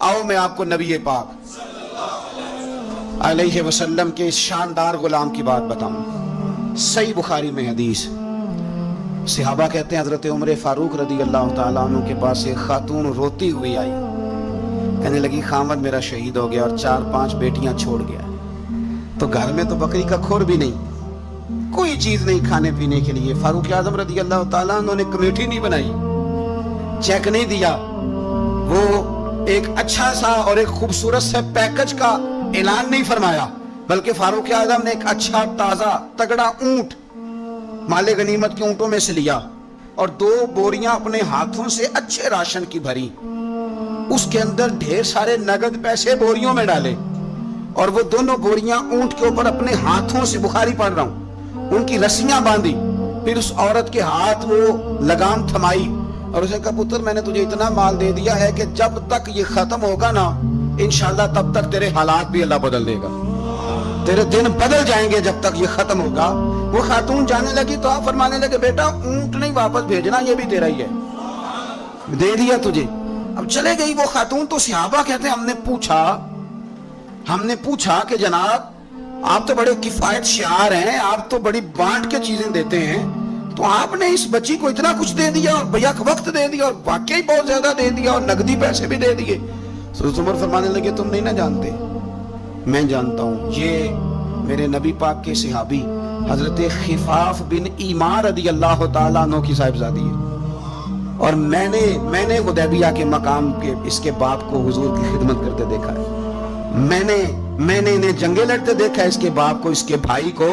آؤ میں آپ کو نبی پاک علیہ وسلم کے اس شاندار غلام کی بات بتاؤں. صحیح بخاری میں حدیث. صحابہ کہتے ہیں حضرت عمر فاروق رضی اللہ تعالیٰ عنہ کے پاس ایک خاتون روتی ہوئی آئی. کہنے لگی خامد میرا شہید ہو گیا اور 4-5 بیٹیاں چھوڑ گیا. تو گھر میں تو بکری کا کھور بھی نہیں, کوئی چیز نہیں کھانے پینے کے لیے. فاروق اعظم رضی اللہ تعالیٰ عنہ نے کمیٹی نہیں بنائی, چیک نہیں دیا, وہ ایک اچھا سا اور ایک خوبصورت سے پیکج کا اعلان نہیں فرمایا, بلکہ فاروق اعظم نے ایک اچھا تازہ تگڑا اونٹ مال غنیمت کے اونٹوں میں سے لیا اور 2 بوریاں اپنے ہاتھوں سے اچھے راشن کی بھری. اس کے اندر ڈھیر سارے نگد پیسے بوریوں میں ڈالے اور وہ دونوں بوریاں اونٹ کے اوپر اپنے ہاتھوں سے, بخاری پڑھ رہا ہوں, ان کی رسیاں باندھی. پھر اس عورت کے ہاتھ وہ لگام تھمائی اور اسے کہا پتر میں نے تجھے اتنا مال دے دیا ہے کہ جب تک یہ ختم ہوگا نا انشاءاللہ تب تک تیرے حالات بھی اللہ بدل دے گا, تیرے دن بدل جائیں گے جب تک یہ ختم ہوگا. وہ خاتون جانے لگی تو آپ فرمانے لگے بیٹا اونٹ نہیں واپس بھیجنا, یہ بھی تیرا ہی ہے, دے دیا تجھے. اب چلے گئی وہ خاتون. تو صحابہ کہتے ہیں ہم نے پوچھا کہ جناب آپ تو بڑے کفایت شعار ہیں, آپ تو بڑی بانٹ کے چیزیں دیتے ہیں, تو آپ نے اس بچی کو اتنا کچھ دے دیا اور بیک وقت دے دیا اور واقعی بہت زیادہ دے دیا اور نقدی پیسے بھی دے دیے. حضرت عمر فرمانے لگے تم نہیں نہ جانتے, میں جانتا ہوں. یہ میرے نبی پاک کے صحابی حضرت خفاف بن ایمار رضی اللہ تعالیٰ عنہ کی صاحبزادی ہے, اور میں نے حدیبیہ کے مقام کے اس کے باپ کو حضور کی خدمت کرتے دیکھا ہے. میں نے انہیں جنگیں لڑتے دیکھا ہے, اس کے باپ کو, اس کے بھائی کو.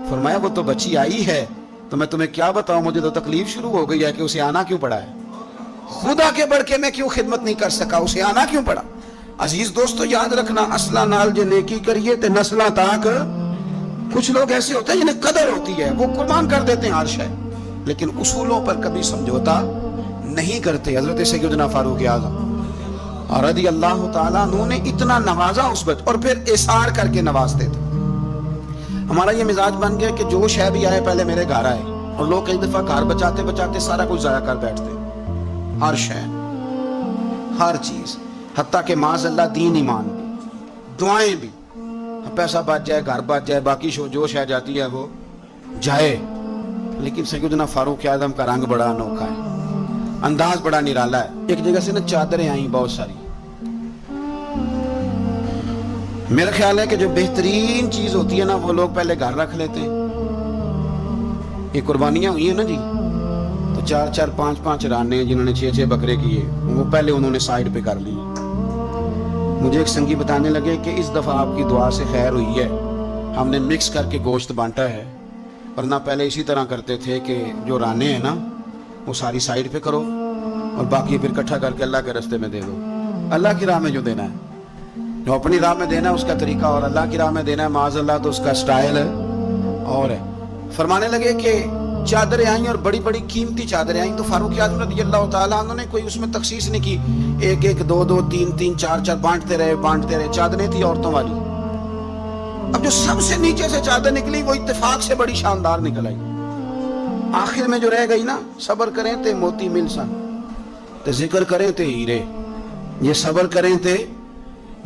فرمایا وہ تو بچی آئی ہے تو میں تمہیں کیا بتاؤں, مجھے تو تکلیف شروع ہو گئی ہے کہ اسے آنا کیوں پڑا ہے, خدا کے بڑھ کے میں کیوں خدمت نہیں کر سکا, اسے آنا کیوں پڑا. عزیز دوستو یاد رکھنا, اصلہ نال جے نیکی کریے تے نسلہ تاک. کچھ لوگ ایسے ہوتے ہیں جنہیں قدر ہوتی ہے, وہ قربان کر دیتے ہیں ہر شے, لیکن اصولوں پر کبھی سمجھوتا نہیں کرتے. حضرت سیدنا فاروق اعظم رضی اللہ تعالیٰ عنہ نے اتنا نوازا اس بچ, اور پھر اثار کر کے نوازتے تھے. ہمارا یہ مزاج بن گیا کہ جو شے بھی آئے پہلے میرے گھر آئے, اور لوگ کئی دفعہ گھر بچاتے بچاتے سارا کچھ ضائع کر بیٹھتے, ہر شے, ہر چیز, حتیٰ کہ معاذ اللہ دین ایمان بھی, دعائیں بھی. پیسہ بچ جائے, گھر بچ جائے, باقی جو شے جاتی ہے وہ جائے. لیکن سیدنا فاروق اعظم کا رنگ بڑا انوکھا ہے, انداز بڑا نرالا ہے. ایک جگہ سے نا چادریں آئیں بہت ساری. میرا خیال ہے کہ جو بہترین چیز ہوتی ہے نا وہ لوگ پہلے گھر رکھ لیتے ہیں. یہ قربانیاں ہوئی ہیں نا جی, تو 4-4, 5-5 رانے جنہوں نے 6-6 بکرے کیے, وہ پہلے انہوں نے سائیڈ پہ کر لی. مجھے ایک سنگی بتانے لگے کہ اس دفعہ آپ کی دعا سے خیر ہوئی ہے, ہم نے مکس کر کے گوشت بانٹا ہے, ورنہ پہلے اسی طرح کرتے تھے کہ جو رانے ہیں نا وہ ساری سائیڈ پہ کرو اور باقی پھر اکٹھا کر کے اللہ کے راستے میں دے دو. اللہ کی راہ میں جو دینا ہے, جو اپنی راہ میں دینا ہے اس کا طریقہ, اور اللہ کی راہ میں دینا ہے معاذ اللہ تو اس کا سٹائل اور ہے. فرمانے لگے کہ چادریں آئیں اور بڑی بڑی قیمتی چادریں آئیں, تو فاروق اعظم رضی اللہ تعالیٰ عنہ نے کوئی اس میں تخصیص نہیں کی, 1-1, 2-2, 3-3, 4-4 بانٹتے رہے. چادریں تھی عورتوں والی. اب جو سب سے نیچے سے چادر نکلی وہ اتفاق سے بڑی شاندار نکل آئی. آخر میں جو رہ گئی نا, صبر کریں تے موتی مل سن, تے ذکر کریں تے ہیرے. یہ صبر کریں تے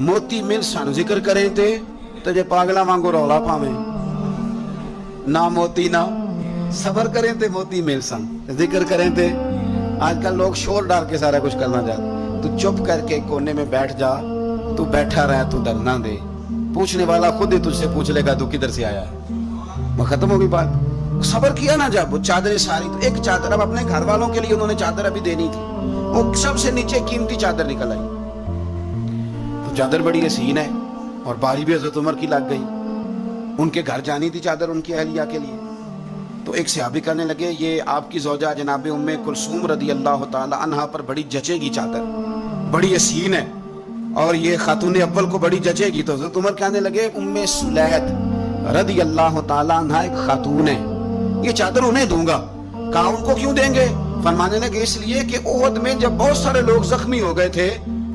موتی مل سن, ذکر کریں تے جے پاگلا وانگو رولا پاویں, نہ موتی نہ صبر کریں تے موتی مل سن, ذکر کریں تے. آج کل لوگ شور ڈال کے سارا کچھ کرنا چاہتے. تو چپ کر کے کونے میں بیٹھ جا, تو بیٹھا رہ, تو ڈر نہ دے, پوچھنے والا خود ہی تجھ سے پوچھ لے گا تو کدھر سے آیا ہے. وہ ختم ہوگی بات. صبر کیا نا جب, وہ چادریں ساری, تو ایک چادر اب اپنے گھر والوں کے لیے انہوں نے چادر ابھی دینی تھی, وہ سب سے نیچے قیمتی چادر نکل آئی. تو چادر بڑی حسین ہے اور باری بھی حضرت عمر کی لگ گئی. ان کے گھر جانی تھی چادر ان کی اہلیہ کے لیے. تو ایک صحابی کہنے لگے یہ آپ کی زوجہ جناب ام کلثوم رضی اللہ تعالی عنہا پر بڑی جچے گی چادر, بڑی حسین ہے, اور یہ خاتون اول کو بڑی جچے گی. تو حضرت عمر کہنے لگے ام سلیت رضی اللہ تعالی عنہا ایک خاتون ہے, یہ چادر انہیں دوں گا. کہا ان کو کیوں دیں گے؟ فرمانے لگے اس لیے کہ احد میں جب بہت سارے لوگ زخمی ہو گئے تھے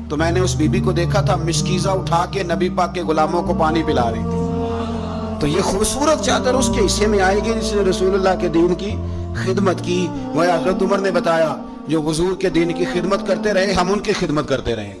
تو میں نے اس بی بی کو دیکھا تھا مشکیزہ اٹھا کے نبی پاک کے غلاموں کو پانی پلا رہی تھی. تو یہ خوبصورت چادر اس کے حصے میں آئے گی جس نے رسول اللہ کے دین کی خدمت کی. وہ حضرت عمر نے بتایا جو حضور کے دین کی خدمت کرتے رہے ہم ان کی خدمت کرتے رہیں گے.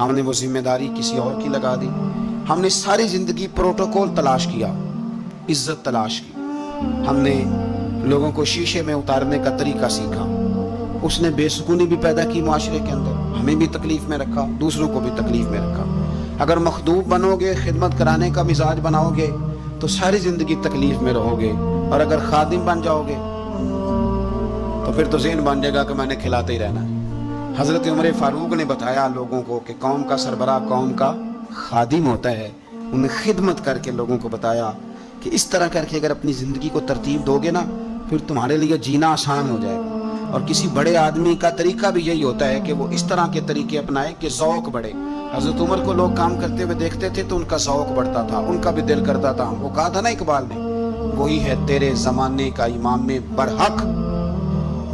ہم نے وہ ذمہ داری کسی اور کی لگا دی. ہم نے ساری زندگی پروٹوکول تلاش کیا, عزت تلاش کی. ہم نے لوگوں کو شیشے میں اتارنے کا طریقہ سیکھا. اس نے بے سکونی بھی پیدا کی معاشرے کے اندر, ہمیں بھی تکلیف میں رکھا, دوسروں کو بھی تکلیف میں رکھا. اگر مخدوم بنو گے, خدمت کرانے کا مزاج بناؤ گے تو ساری زندگی تکلیف میں رہو گے, اور اگر خادم بن جاؤ گے تو پھر تو ذہن بن جائے گا کہ میں نے کھلاتے ہی رہنا ہے. حضرت عمر فاروق نے بتایا لوگوں کو کہ قوم کا سربراہ قوم کا خادم ہوتا ہے. انہوں نے خدمت کر کے لوگوں کو بتایا کہ اس طرح کر کے اگر اپنی زندگی کو ترتیب دو گے نا, پھر تمہارے لیے جینا آسان ہو جائے گا. اور کسی بڑے آدمی کا طریقہ بھی یہی ہوتا ہے کہ وہ اس طرح کے طریقے اپنائے کہ ذوق بڑھے. حضرت عمر کو لوگ کام کرتے ہوئے دیکھتے تھے تو ان کا ذوق بڑھتا تھا, ان کا بھی دل کرتا تھا. وہ کہا تھا نا اقبال نے, وہی ہے تیرے زمانے کا امام برحق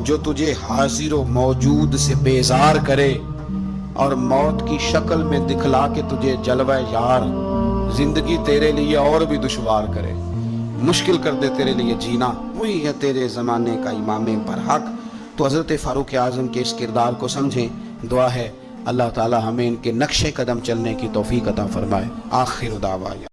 جو تجھے حاضر و موجود سے بیزار کرے اور موت کی شکل میں دکھلا کے تجھے جلوہ یار زندگی تیرے لیے اور بھی دشوار کرے, مشکل کر دے تیرے لیے جینا. وہی ہے تیرے زمانے کا امام برحق. تو حضرت فاروق اعظم کے اس کردار کو سمجھیں. دعا ہے اللہ تعالی ہمیں ان کے نقش قدم چلنے کی توفیق عطا فرمائے. آخر دعوانا